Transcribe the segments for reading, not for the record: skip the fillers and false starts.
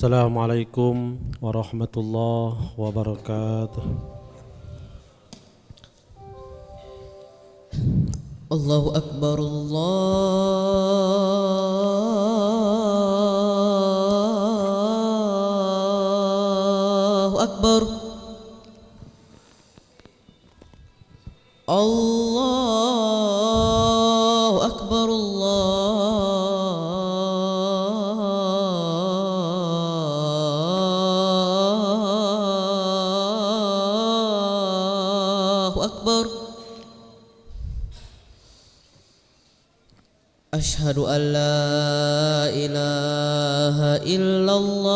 Assalamualaikum warahmatullahi wabarakatuh. Allahu Akbar, Allahu Akbar. Allahu Akbar, Allahu Akbar. Asyhadu an la ilaha illallah.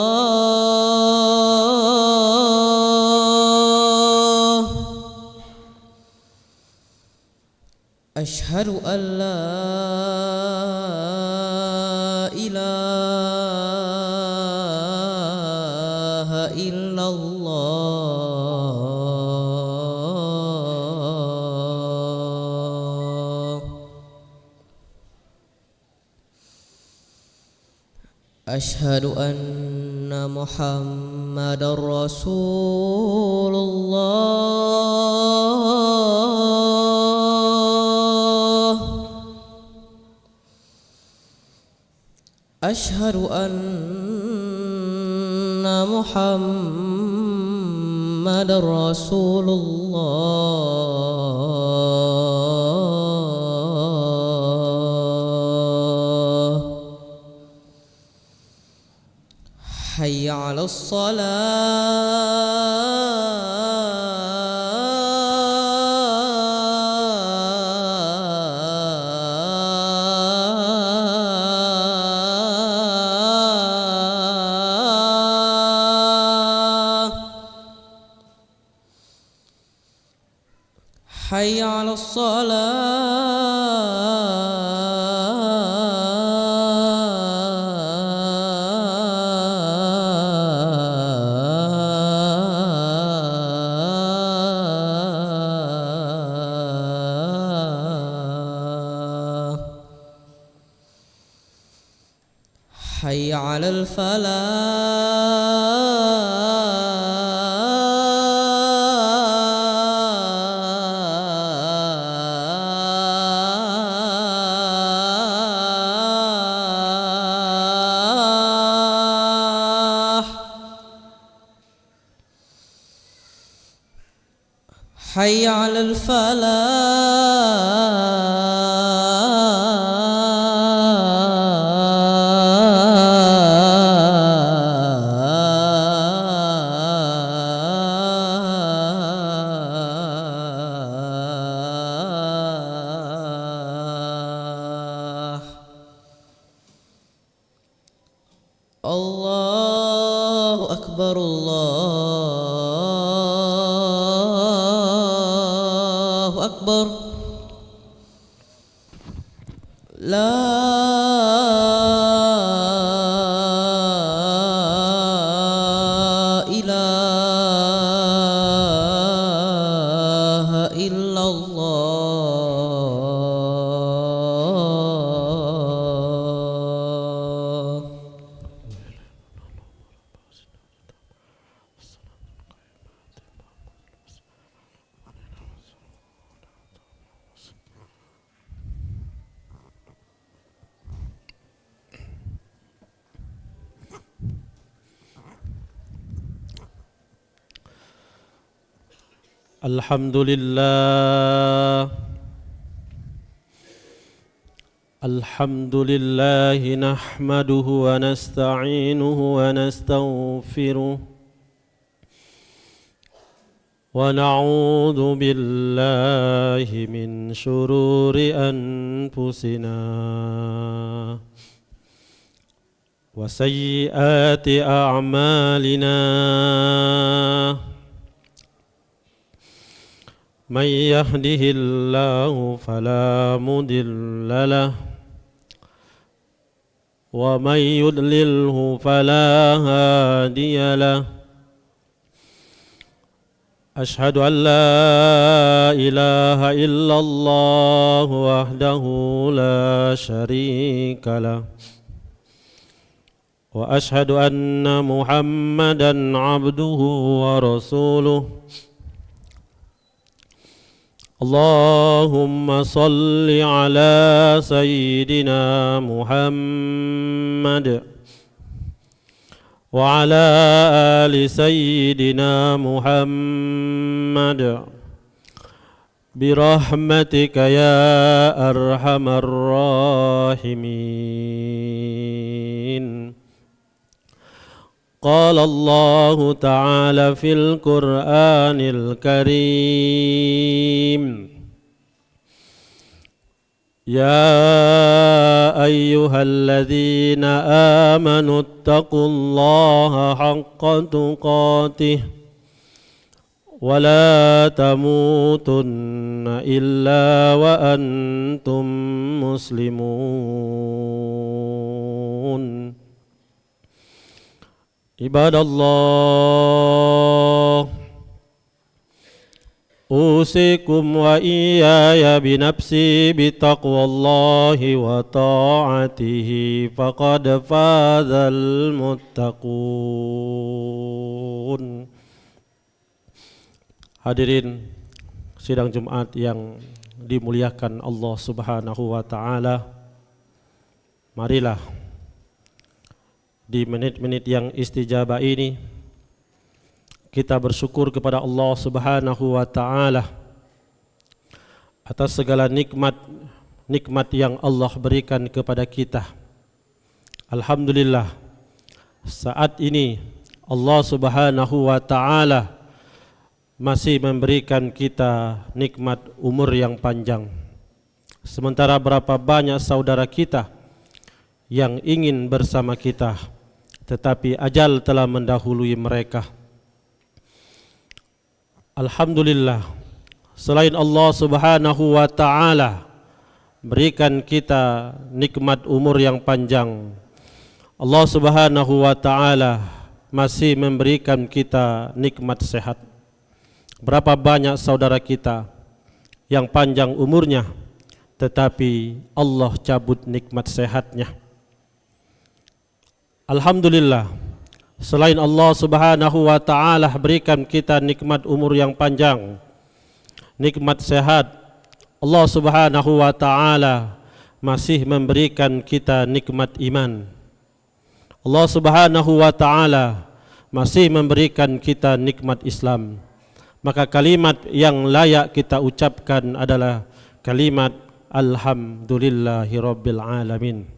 Asyhadu an la ilaha illallah. Asyhadu anna Muhammadar Rasulullah. Asyhadu anna Muhammadar Rasulullah. Hayya 'alas shalah. Hayya 'alas shalah. Hayya 'alal falah. Hayya 'alal falah. Allahu Akbar, Allahu Akbar. La ilaha illallah. Alhamdulillah. Alhamdulillahi nahmaduhu wa nasta'inuhu wa nastaghfiruh wa na'udzu billahi min syururi anfusina wa sayyiati a'malina. من يهده الله فلا مضل له ومن يضلله فلا هادي له. أشهد أن لا إله إلا الله وحده لا شريك له وأشهد أن محمدا عبده ورسوله اللهم صل على سيدنا محمد وعلى آل سيدنا محمد برحمتك يا أرحم الراحمين. قال الله تعالى في القرآن الكريم يا أيها الذين آمنوا اتقوا الله حق تقاته ولا تموتن إلا وأنتم مسلمون. عباد الله أوصيكم وإياي بنفسي بتقوى الله وطاعته فقد فاز المتقون. Hadirin sidang Jumat yang dimuliakan Allah Subhanahu wa taala, marilah di menit-menit yang istijabah ini kita bersyukur kepada Allah Subhanahu wa taala atas segala nikmat yang Allah berikan kepada kita. Alhamdulillah, saat ini Allah Subhanahu wa taala masih memberikan kita nikmat umur yang panjang. Sementara berapa banyak saudara kita yang ingin bersama kita, tetapi ajal telah mendahului mereka. Alhamdulillah, selain Allah Subhanahu wa taala berikan kita nikmat umur yang panjang, Allah Subhanahu wa taala masih memberikan kita nikmat sehat. Berapa banyak saudara kita yang panjang umurnya, tetapi Allah cabut nikmat sehatnya. Alhamdulillah, selain Allah Subhanahu wa taala berikan kita nikmat umur yang panjang, nikmat sehat, Allah Subhanahu wa taala masih memberikan kita nikmat iman. Allah Subhanahu wa taala masih memberikan kita nikmat Islam. Maka kalimat yang layak kita ucapkan adalah kalimat Alhamdulillahirabbil alamin.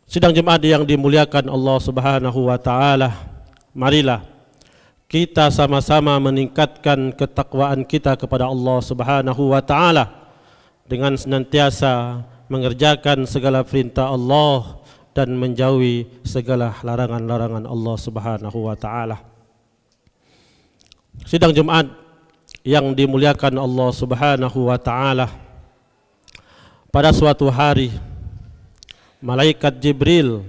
Sidang Jumat yang dimuliakan Allah Subhanahu wa taala, marilah kita sama-sama meningkatkan ketakwaan kita kepada Allah Subhanahu wa taala dengan senantiasa mengerjakan segala perintah Allah dan menjauhi segala larangan-larangan Allah Subhanahu wa taala. Sidang Jumat yang dimuliakan Allah Subhanahu wa taala, pada suatu hari malaikat Jibril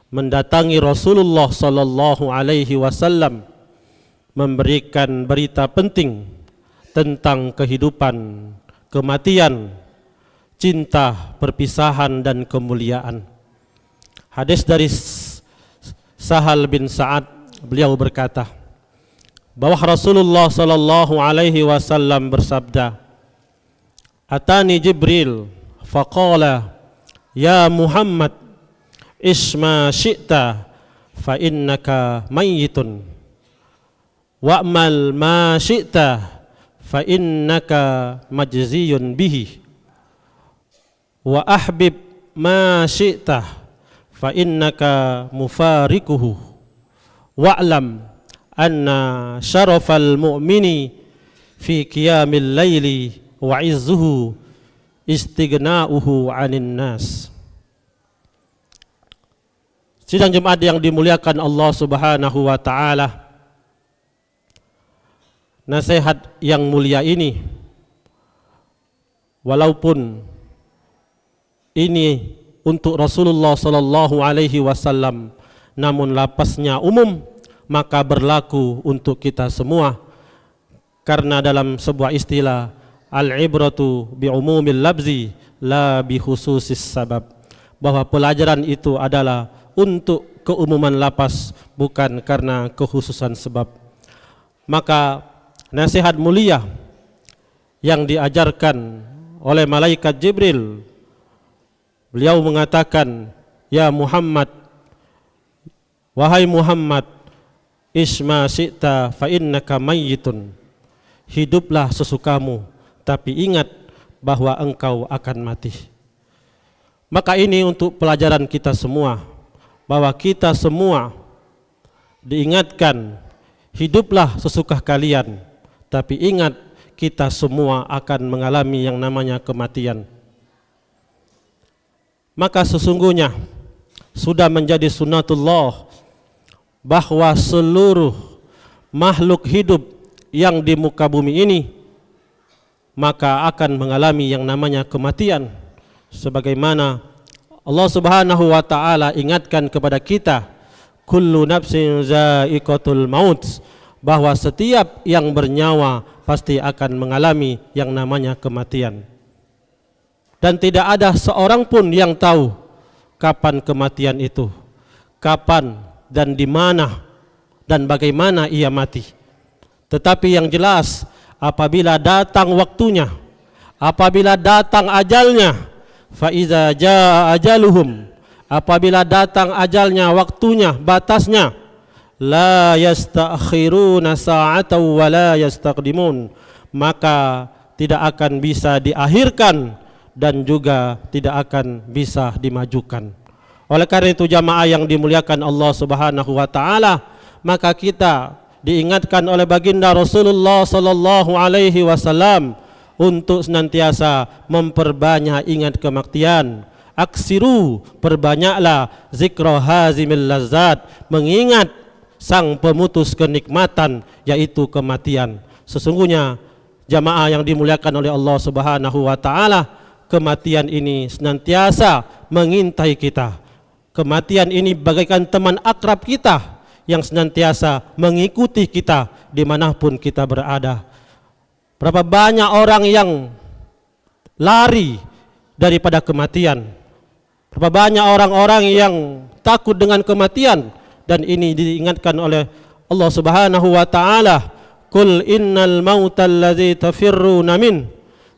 mendatangi Rasulullah sallallahu alaihi wasallam memberikan berita penting tentang kehidupan, kematian, cinta, perpisahan dan kemuliaan. Hadis dari Sahal bin Sa'ad, beliau berkata bahwa Rasulullah sallallahu alaihi wasallam bersabda, "Atani Jibril faqala ya Muhammad isma syi'ta fa innaka mayyitun wa'mal ma syi'ta fa innaka majziyun bihi wa ahbib ma syi'ta fa innaka mufarikuhu wa'lam anna syarafal mu'mini fi qiyamil laili wa izzuhu istighna'uhu 'anil nas." Sidang Jumat yang dimuliakan Allah Subhanahu wa taala, nasihat yang mulia ini walaupun ini untuk Rasulullah sallallahu alaihi wasallam, namun lapasnya umum, maka berlaku untuk kita semua. Karena dalam sebuah istilah, al-ibratu bi'umumil labzi la bi khususis sabab, bahwa pelajaran itu adalah untuk keumuman lapas, bukan karena kekhususan sebab. Maka nasihat mulia yang diajarkan oleh malaikat Jibril, beliau mengatakan, ya Muhammad, wahai Muhammad, isma syi'ta fa innaka mayyitun, hiduplah sesukamu, tapi ingat bahwa engkau akan mati. Maka ini untuk pelajaran kita semua, bahwa kita semua diingatkan, hiduplah sesuka kalian, tapi ingat kita semua akan mengalami yang namanya kematian. Maka sesungguhnya sudah menjadi sunnatullah bahwa seluruh makhluk hidup yang di muka bumi ini maka akan mengalami yang namanya kematian. Sebagaimana Allah Subhanahu wa taala ingatkan kepada kita, kullu nafsin za'iqatul maut, bahwa setiap yang bernyawa pasti akan mengalami yang namanya kematian. Dan tidak ada seorang pun yang tahu kapan kematian itu, kapan dan di mana dan bagaimana ia mati. Tetapi yang jelas, apabila datang waktunya, apabila datang ajalnya, fa iza jaa ajaluhum, apabila datang ajalnya, waktunya, batasnya, la yastakhiruna sa'atan wa la yastaqdimun, maka tidak akan bisa diakhirkan dan juga tidak akan bisa dimajukan. Oleh karena itu jamaah yang dimuliakan Allah Subhanahu wa taala, maka kita diingatkan oleh baginda Rasulullah sallallahu alaihi wasallam untuk senantiasa memperbanyak ingat kematian. Aksiru, perbanyaklah zikra hazimil lazat, mengingat sang pemutus kenikmatan, yaitu kematian. Sesungguhnya jamaah yang dimuliakan oleh Allah Subhanahu wa taala, kematian ini senantiasa mengintai kita. Kematian ini bagaikan teman akrab kita yang senantiasa mengikuti kita dimanapun kita berada. Berapa banyak orang yang lari daripada kematian, berapa banyak orang-orang yang takut dengan kematian, dan ini diingatkan oleh Allah Subhanahu wa taala, qul innal mautal ladzi tafirruna min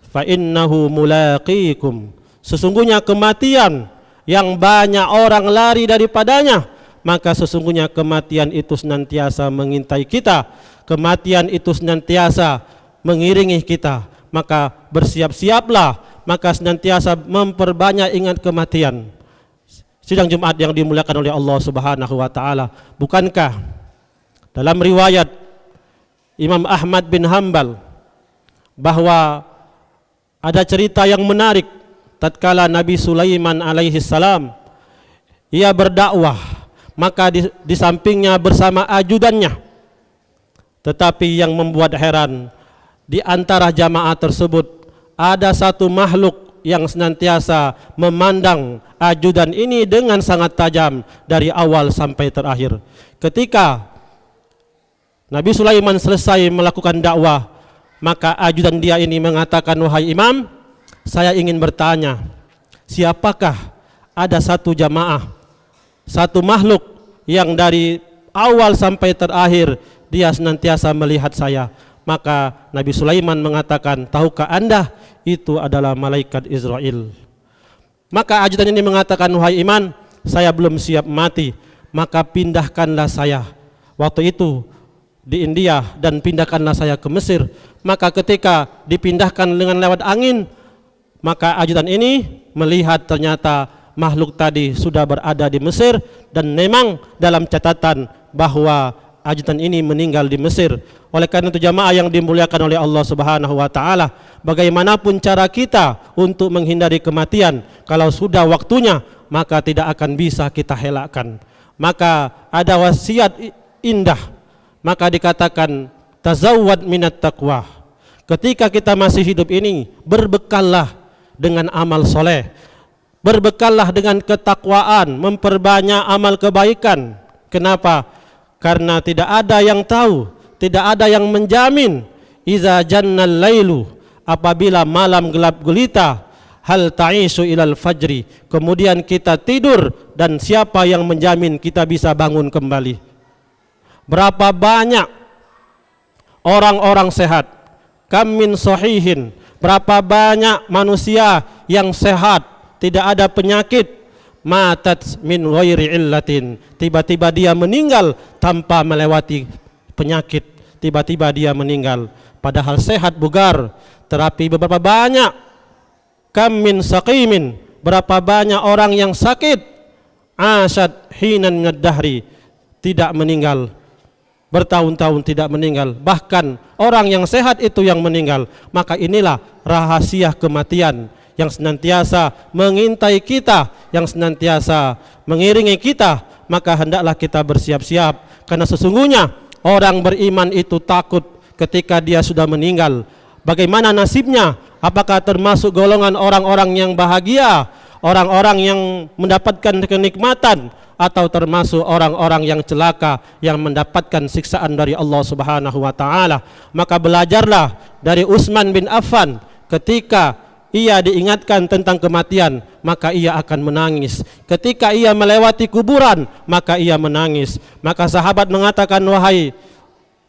fa innahu mulaqikum, sesungguhnya kematian yang banyak orang lari daripadanya, maka sesungguhnya kematian itu senantiasa mengintai kita, kematian itu senantiasa mengiringi kita. Maka bersiap-siaplah, maka senantiasa memperbanyak ingat kematian. Sidang Jumat yang dimuliakan oleh Allah Subhanahu wa taala, bukankah dalam riwayat Imam Ahmad bin Hanbal bahwa ada cerita yang menarik tatkala Nabi Sulaiman alaihi salam ia berdakwah, maka di sampingnya bersama ajudannya. Tetapi yang membuat heran, di antara jamaah tersebut ada satu makhluk yang senantiasa memandang ajudan ini dengan sangat tajam dari awal sampai terakhir. Ketika Nabi Sulaiman selesai melakukan dakwah, maka ajudan dia ini mengatakan, wahai imam, saya ingin bertanya, siapakah ada satu jamaah, satu makhluk yang dari awal sampai terakhir dia senantiasa melihat saya? Maka Nabi Sulaiman mengatakan, tahukah anda itu adalah malaikat Israel? Maka ajudan ini mengatakan, wahai iman, saya belum siap mati, maka pindahkanlah saya waktu itu di India dan pindahkanlah saya ke Mesir. Maka ketika dipindahkan dengan lewat angin, maka ajudan ini melihat ternyata makhluk tadi sudah berada di Mesir, dan memang dalam catatan bahwa ajudan ini meninggal di Mesir. Oleh karena itu jamaah yang dimuliakan oleh Allah Subhanahu wa taala, bagaimanapun cara kita untuk menghindari kematian, kalau sudah waktunya maka tidak akan bisa kita helakkan. Maka ada wasiat indah, maka dikatakan tazawwad minat taqwa. Ketika kita masih hidup ini, berbekallah dengan amal soleh, berbekallah dengan ketakwaan, memperbanyak amal kebaikan. Kenapa? Karena tidak ada yang tahu, tidak ada yang menjamin. Iza jannal lailu, apabila malam gelap gulita, hal ta'ishu ilal fajri, kemudian kita tidur, dan siapa yang menjamin kita bisa bangun kembali? Berapa banyak orang-orang sehat, kam min sahihin, berapa banyak manusia yang sehat, tidak ada penyakit, matat min ghairi illatin, tiba-tiba dia meninggal tanpa melewati penyakit, tiba-tiba dia meninggal padahal sehat bugar. Terapi beberapa banyak, kam min saqimin, berapa banyak orang yang sakit, asyad hinan minad-dahri, tidak meninggal, bertahun-tahun tidak meninggal, bahkan orang yang sehat itu yang meninggal. Maka inilah rahasia kematian yang senantiasa mengintai kita, yang senantiasa mengiringi kita. Maka hendaklah kita bersiap-siap, karena sesungguhnya orang beriman itu takut ketika dia sudah meninggal. Bagaimana nasibnya? Apakah termasuk golongan orang-orang yang bahagia, orang-orang yang mendapatkan kenikmatan, atau termasuk orang-orang yang celaka yang mendapatkan siksaan dari Allah Subhanahu wa taala? Maka belajarlah dari Utsman bin Affan, ketika ia diingatkan tentang kematian, maka ia akan menangis. Ketika ia melewati kuburan, maka ia menangis. Maka sahabat mengatakan, wahai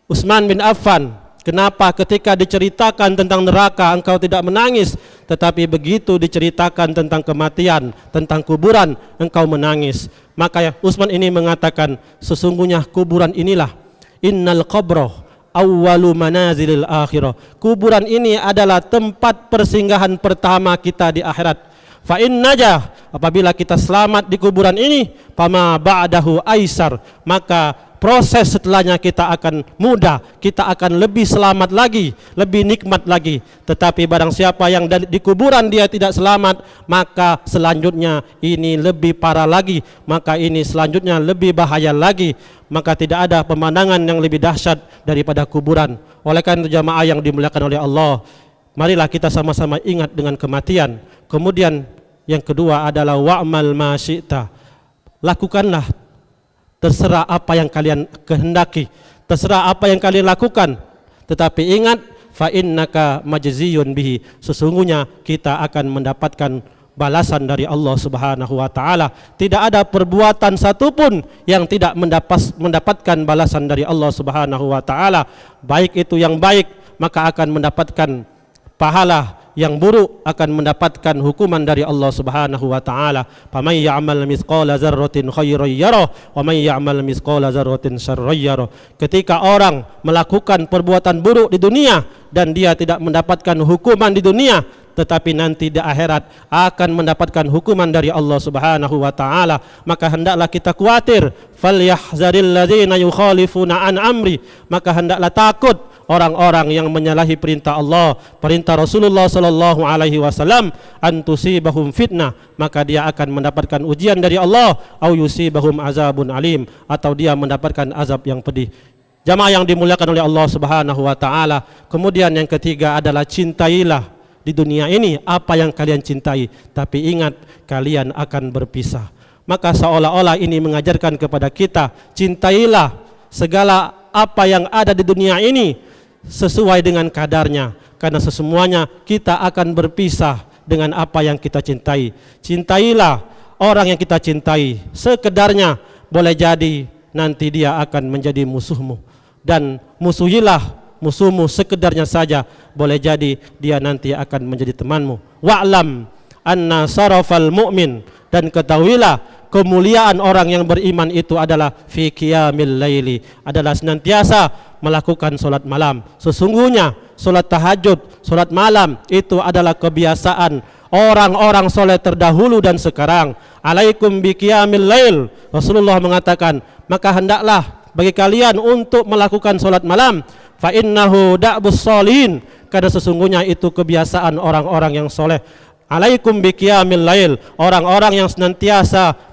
Utsman bin Affan, kenapa ketika diceritakan tentang neraka engkau tidak menangis, tetapi begitu diceritakan tentang kematian, tentang kuburan, engkau menangis? Maka Utsman ini mengatakan, sesungguhnya kuburan inilah, innal qabra awwalu manazilil akhirah, kuburan ini adalah tempat persinggahan pertama kita di akhirat. Fa in najah, apabila kita selamat di kuburan ini, fama ba'dahu aisar, maka proses setelahnya kita akan mudah, kita akan lebih selamat lagi, lebih nikmat lagi. Tetapi barang siapa yang di kuburan dia tidak selamat, maka selanjutnya ini lebih parah lagi, maka ini selanjutnya lebih bahaya lagi. Maka tidak ada pemandangan yang lebih dahsyat daripada kuburan. Oleh karena itu jamaah yang dimuliakan oleh Allah, marilah kita sama-sama ingat dengan kematian. Kemudian yang kedua adalah wa'mal ma syi'ta, lakukanlah terserah apa yang kalian kehendaki, terserah apa yang kalian lakukan, tetapi ingat, fa innaka majziyun bihi, sesungguhnya kita akan mendapatkan balasan dari Allah Subhanahu wa taala. Tidak ada perbuatan satupun yang tidak mendapatkan balasan dari Allah Subhanahu wa taala. Baik itu yang baik, maka akan mendapatkan pahala, yang buruk akan mendapatkan hukuman dari Allah Subhanahu wa taala. Faman ya'mal mithqala dzarratin khairan yarah wa man ya'mal mithqala dzarratin syarran yarah. Ketika orang melakukan perbuatan buruk di dunia dan dia tidak mendapatkan hukuman di dunia, tetapi nanti di akhirat akan mendapatkan hukuman dari Allah Subhanahu wa taala, maka hendaklah kita khawatir. Falyahzaril ladzina yukhalifuna an amri, maka hendaklah takut orang-orang yang menyalahi perintah Allah, perintah Rasulullah sallallahu alaihi wasallam, antusibahum fitnah, maka dia akan mendapatkan ujian dari Allah, au yusibahum azabun alim, atau dia mendapatkan azab yang pedih. Jamaah yang dimuliakan oleh Allah Subhanahu wa taala. Kemudian yang ketiga adalah cintailah di dunia ini apa yang kalian cintai, tapi ingat kalian akan berpisah. Maka seolah-olah ini mengajarkan kepada kita, cintailah segala apa yang ada di dunia ini sesuai dengan kadarnya, karena sesemuanya kita akan berpisah dengan apa yang kita cintai. Cintailah orang yang kita cintai sekedarnya, boleh jadi nanti dia akan menjadi musuhmu, dan musuhilah musuhmu sekedarnya saja, boleh jadi dia nanti akan menjadi temanmu. Wa'lam anna sarafal mu'min, dan ketahuilah kemuliaan orang yang beriman itu adalah fi qiyamil laili, adalah senantiasa melakukan solat malam. Sesungguhnya solat tahajud, solat malam itu adalah kebiasaan orang-orang soleh terdahulu dan sekarang. Alaikum bi qiyamil lail, Rasulullah mengatakan, maka hendaklah bagi kalian untuk melakukan solat malam. Fa innahu da'bus sholihin, karena sesungguhnya itu kebiasaan orang-orang yang soleh. Alaikum bi qiyamil lail, orang-orang yang senantiasa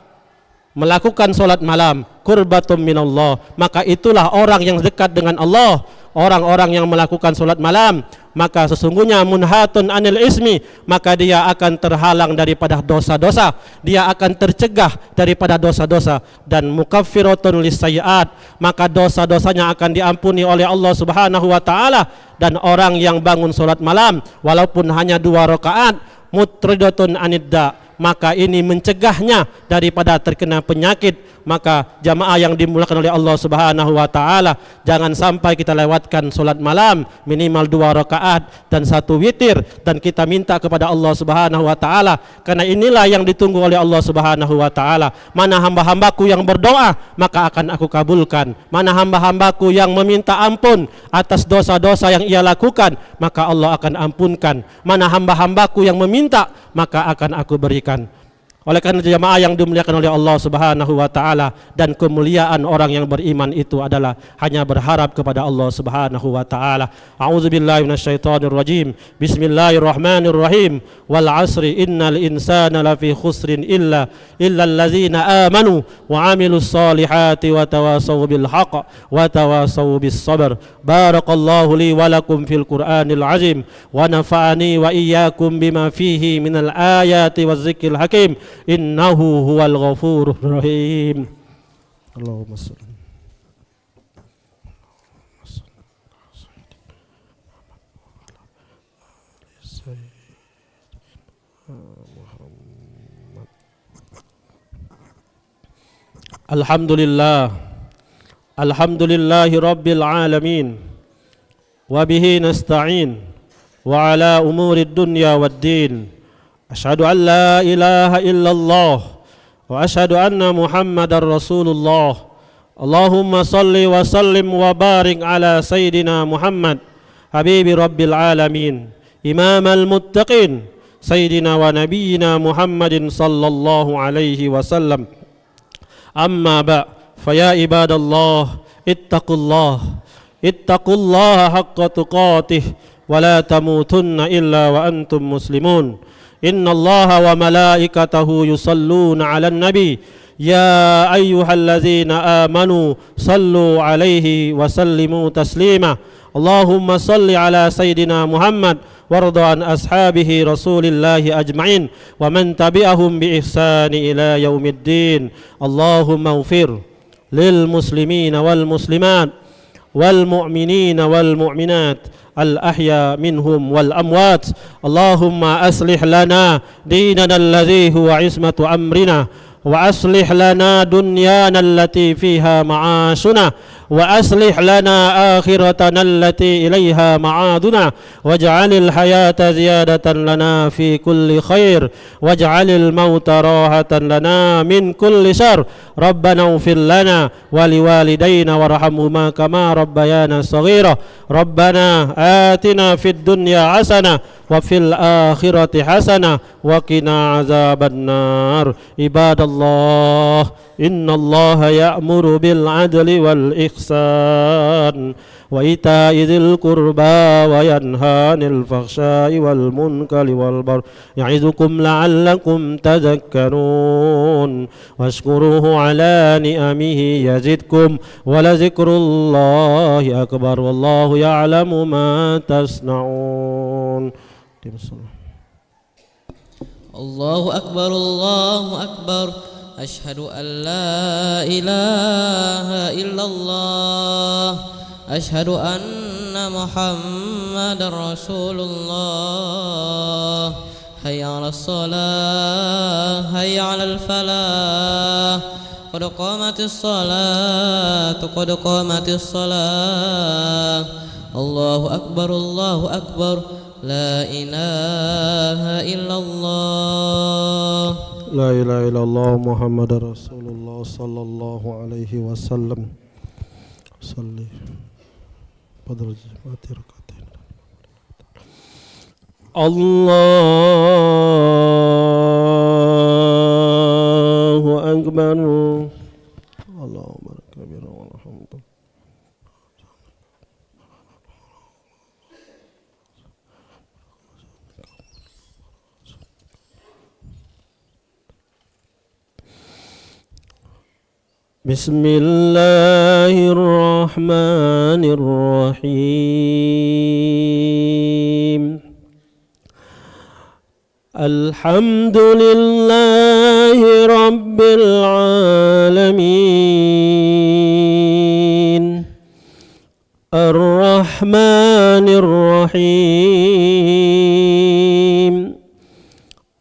melakukan solat malam, qurbatum minallah, maka itulah orang yang dekat dengan Allah. Orang-orang yang melakukan solat malam, maka sesungguhnya munhatun anil ismi, maka dia akan terhalang daripada dosa-dosa, dia akan tercegah daripada dosa-dosa, dan mukaffiratun lisayyi'at, maka dosa-dosanya akan diampuni oleh Allah Subhanahu wa taala. Dan orang yang bangun solat malam walaupun hanya 2 rakaat, mutridatun anidda, maka ini mencegahnya daripada terkena penyakit. Maka jamaah yang dimuliakan oleh Allah Subhanahu wa taala, jangan sampai kita lewatkan solat malam minimal 2 rakaat dan 1 witir, dan kita minta kepada Allah Subhanahu wa taala, karena inilah yang ditunggu oleh Allah Subhanahu wa taala. Mana hamba-hambaku yang berdoa, maka akan aku kabulkan. Mana hamba-hambaku yang meminta ampun atas dosa-dosa yang ia lakukan, maka Allah akan ampunkan. Mana hamba-hambaku yang meminta, maka akan aku berikan. Oleh karena jamaah yang dimuliakan oleh Allah Subhanahu wa taala, dan kemuliaan orang yang beriman itu adalah hanya berharap kepada Allah Subhanahu wa taala. A'udzubillahi minasyaitonir rajim. Bismillahirrahmanirrahim. Wal 'asri innal insana lafi khusrin illa allazina amanu wa 'amilus solihati wa tawasaw bil haqq wa tawasaw bis sabr. Barakallahu li wa lakum fil Qur'anil azim wa nafa'ani wa iyyakum bima fihi minal ayati waz zikril hakim. Innahu huwal ghafurur rahim. Allahumma shalli. Alhamdulillah, alhamdulillahi rabbil alamin, wa bihi nasta'in, wa ala umurid dunya wad din. Asyhadu an la ilaha illallah wa asyhadu anna Muhammadar Rasulullah. Allahumma salli wa sallim wa barik ala Sayyidina Muhammad habibi rabbil alamin, imamal muttaqin, Sayyidina wa nabiyyina Muhammadin sallallahu alaihi wasallam. Amma ba' fa ya ibadallah ittaqullaha haqqa tuqatih wa la tamutunna illa wa antum muslimun. Inna Allaha wa malaikatahu yusalluna 'alan nabi ya ayyuhalladzina amanu sallu 'alaihi wa sallimu taslima. Allahumma salli 'ala sayyidina Muhammad warda an ashabihi rasulillahi ajma'in wa man tabi'ahum bi ihsani ila yaumiddin. Allahumma ighfir lil muslimina wal muslimat wal mu'minina wal mu'minat الأحياء منهم والأموات. اللهم أصلح لنا ديننا الذي هو عصمة أمرنا، وأصلح لنا دنيانا التي فيها معاشنا، وأصلح لنا آخرتنا التي إليها معادنا، واجعل الحياة زيادة لنا في كل خير، واجعل الموت راحة لنا من كل شر. ربنا اغفر لنا ولوالدينا وارحمهما كما ربيانا صغيرا. ربنا آتنا في الدنيا حسنة وفي الآخرة حسنة وقنا عذاب النار. عباد الله، إن الله يأمر بالعدل والإحسان وإيتاء ذي القربى وينهى عن الفحشاء والمنكر والبغي يعظكم لعلكم تذكرون. واشكروه على نعمه يزدكم ولذكر الله أكبر والله يعلم ما تصنعون. الله أكبر الله أكبر. أشهد أن لا إله إلا الله. أشهد أن محمد رسول الله. حي على الصلاة حي على الفلاح. قد قامت الصلاة قد قامت الصلاة. الله أكبر الله أكبر. لا إله إلا الله. لا إله إلا الله محمد رسول الله صلى الله عليه وسلم. صلي بدر جماعة ركعتين. الله أكبر. اللهم لك الحمد والحمد. بسم الله الرحمن الرحيم. الحمد لله رب العالمين الرحمن الرحيم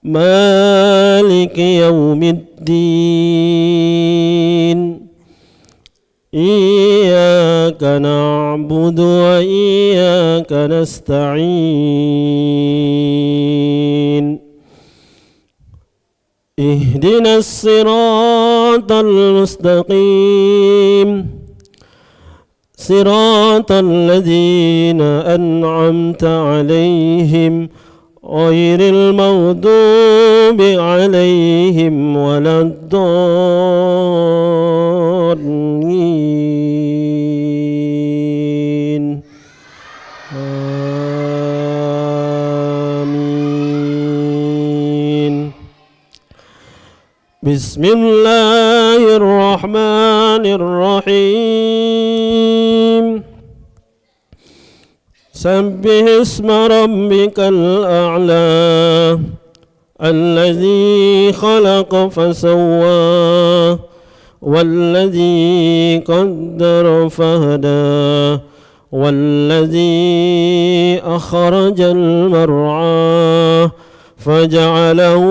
مالك يوم الدين إياك نعبد وإياك نستعين اهدنا الصراط المستقيم صراط الذين أنعمت عليهم غير المغضوب عليهم ولا الضالين آمين. بسم الله الرحمن الرحيم سبح اسم ربك الأعلى الذي خلق فسوى والذي قدر فهدى والذي أخرج المرعى فجعله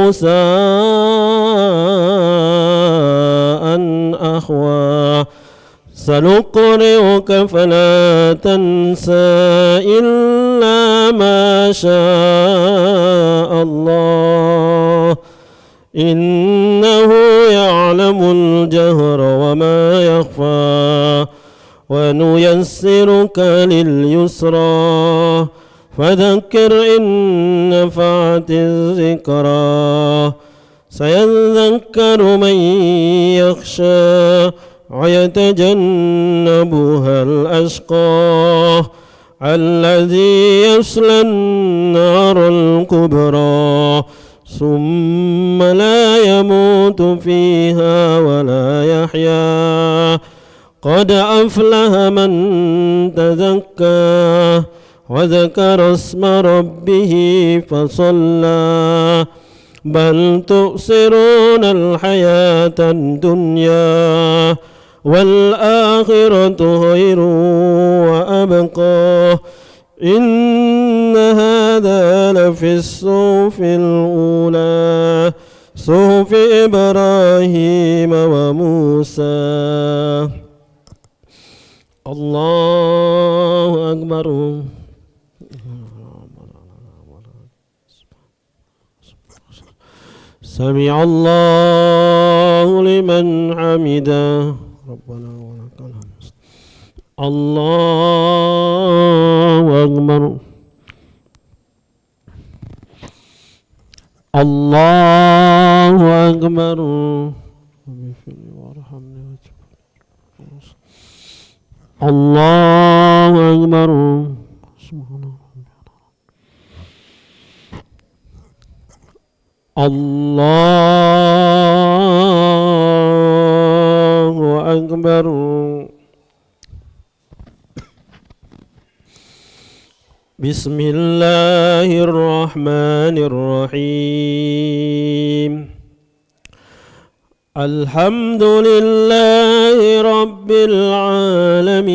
غثاء أحوى سنقرئك فلا تنسى إلا ما شاء الله إنه يعلم الجهر وما يخفى ونيسرك لليسرى فذكر إن نفعت الذكرى سيذكر من يخشى ويتجنبها الأشقى الذي يصلى النار الكبرى ثم لا يموت فيها ولا يحيا قد أفلح من تزكى وذكر اسم ربه فصلى بل تؤثرون الحياة الدنيا والآخرة خير وأبقى إن هذا لفي الصحف الأولى صحف إبراهيم وموسى. الله أكبر. سمع الله لمن حمده ربنا ولك الحمد. الله أكبر. الله أكبر. الله أكبر. الله أكبر. بسم الله الرحمن الرحيم الحمد لله رب العالمين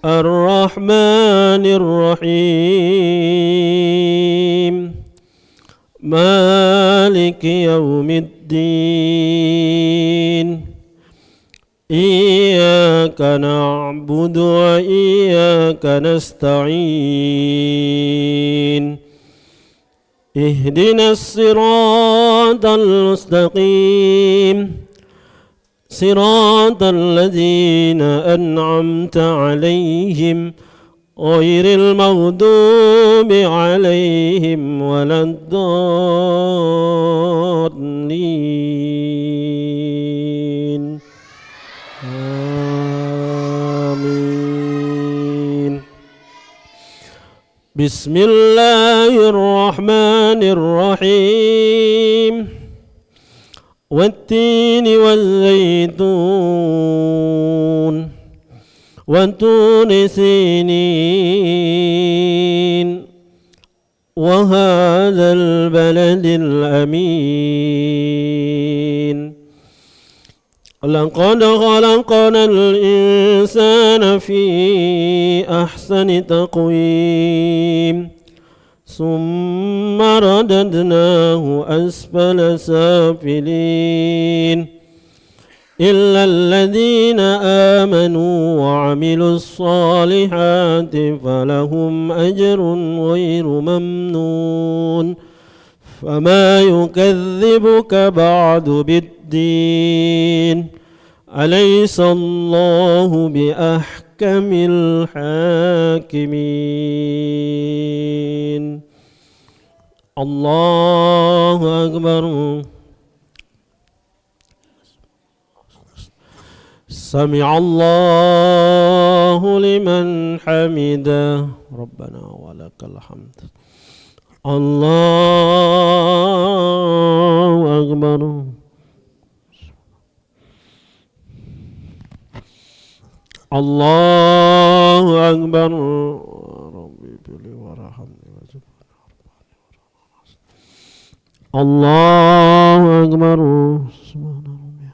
الرحمن الرحيم مالك يوم الدين إياك نعبد وإياك نستعين اهدنا الصراط المستقيم صراط الذين أنعمت عليهم غير المغضوب عليهم ولا الضالين آمين. بسم الله الرحمن الرحيم والتين والزيتون وطور سينين وهذا البلد الأمين لقد خلقنا الإنسان في أحسن تقويم ثم رددناه أسفل سافلين إلا الذين آمنوا وعملوا الصالحات فلهم أجر غير ممنون فما يكذبك بعد بالدين أليس الله بأحكم الحاكمين الله أكبر سمع الله لمن حمده ربنا ولك الحمد الله أكبر الله أكبر ربي بلي ورحمني الله أكبر سبحان ربي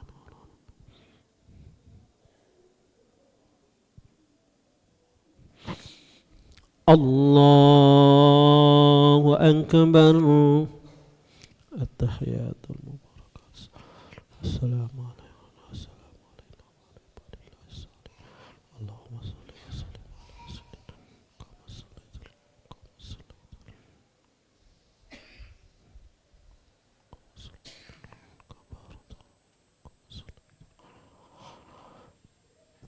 الله أكبر التحيات المباركات السلام عليكم اللهم صل وسلم على سيدنا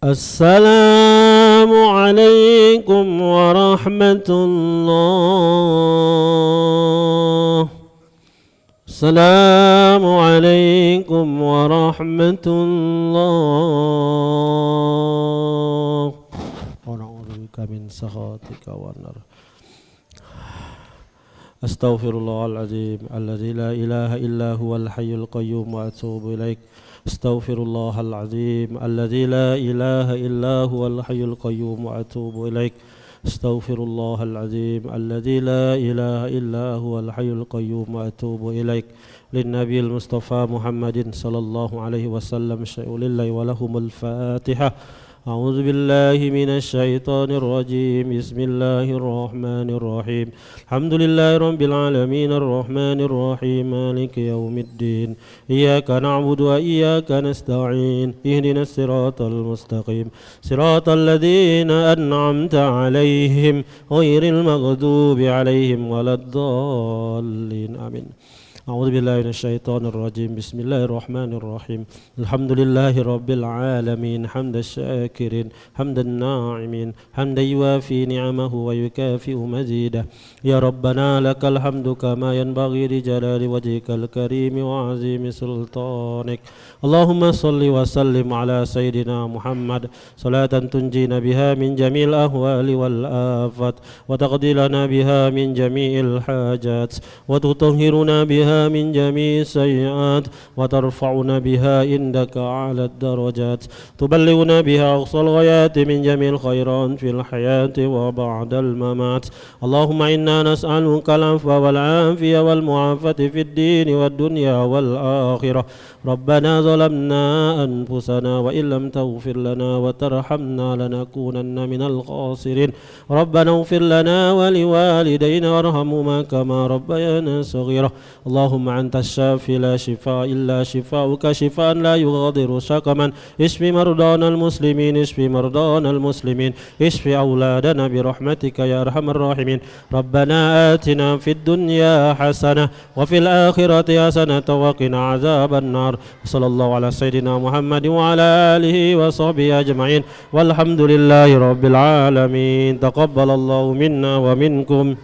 السلام عليكم ورحمة الله السلام عليكم ورحمة الله ونعوذ بك من سخطك والنار أستغفر الله العظيم الذي لا إله إلا هو الحي القيوم وأتوب إليك أستغفر الله العظيم الذي لا إله إلا هو الحي القيوم وأتوب إليك أستغفر الله العظيم الذي لا إله إلا هو الحي القيوم وأتوب إليك للنبي المصطفى محمد صلى الله عليه وسلم شيء لله ولهم الفاتحة أعوذ بالله من الشيطان الرجيم بسم الله الرحمن الرحيم الحمد لله رب العالمين الرحمن الرحيم مالك يوم الدين إياك نعبد وإياك نستعين اهدنا الصراط المستقيم صراط الذين أنعمت عليهم غير المغضوب عليهم ولا الضالين آمين أعوذ بالله من الشيطان الرجيم بسم الله الرحمن الرحيم الحمد لله رب العالمين حمد الشاكرين حمد الناعمين حمد يوافي نعمه ويكافئ مزيده يا ربنا لك الحمد كما ينبغي لجلال وجهك الكريم وعظيم سلطانك اللهم صل وسلم على سيدنا محمد صلاة تنجينا بها من جميع الأهوال والآفات وتقضي لنا بها من جميع الحاجات وتطهرنا بها من جميع السيئات وترفعنا بها عندك أعلى الدرجات تبلغنا بها أقصى الغايات من جميع الخيرات في الحياة وبعد الممات اللهم إنا نسألك العفو والعافية والمعافاة في الدين والدنيا والآخرة ربنا ظلمنا أنفسنا وإن لم تغفر لنا وترحمنا لنكونن من الخاسرين ربنا اغفر لنا ولوالدينا وارحمهما كما ربيانا صغيرا اللهم أنت الشافي لا شفاء إلا شفاؤك شفاء لا يغادر سقما اشف مرضانا المسلمين اشف مرضانا المسلمين اشف أولادنا برحمتك يا أرحم الراحمين ربنا آتنا في الدنيا حسنة وفي الآخرة حسنة وقنا عذاب النار صلى الله على سيدنا محمد وعلى آله وصحبه أجمعين والحمد لله رب العالمين تقبل الله منا ومنكم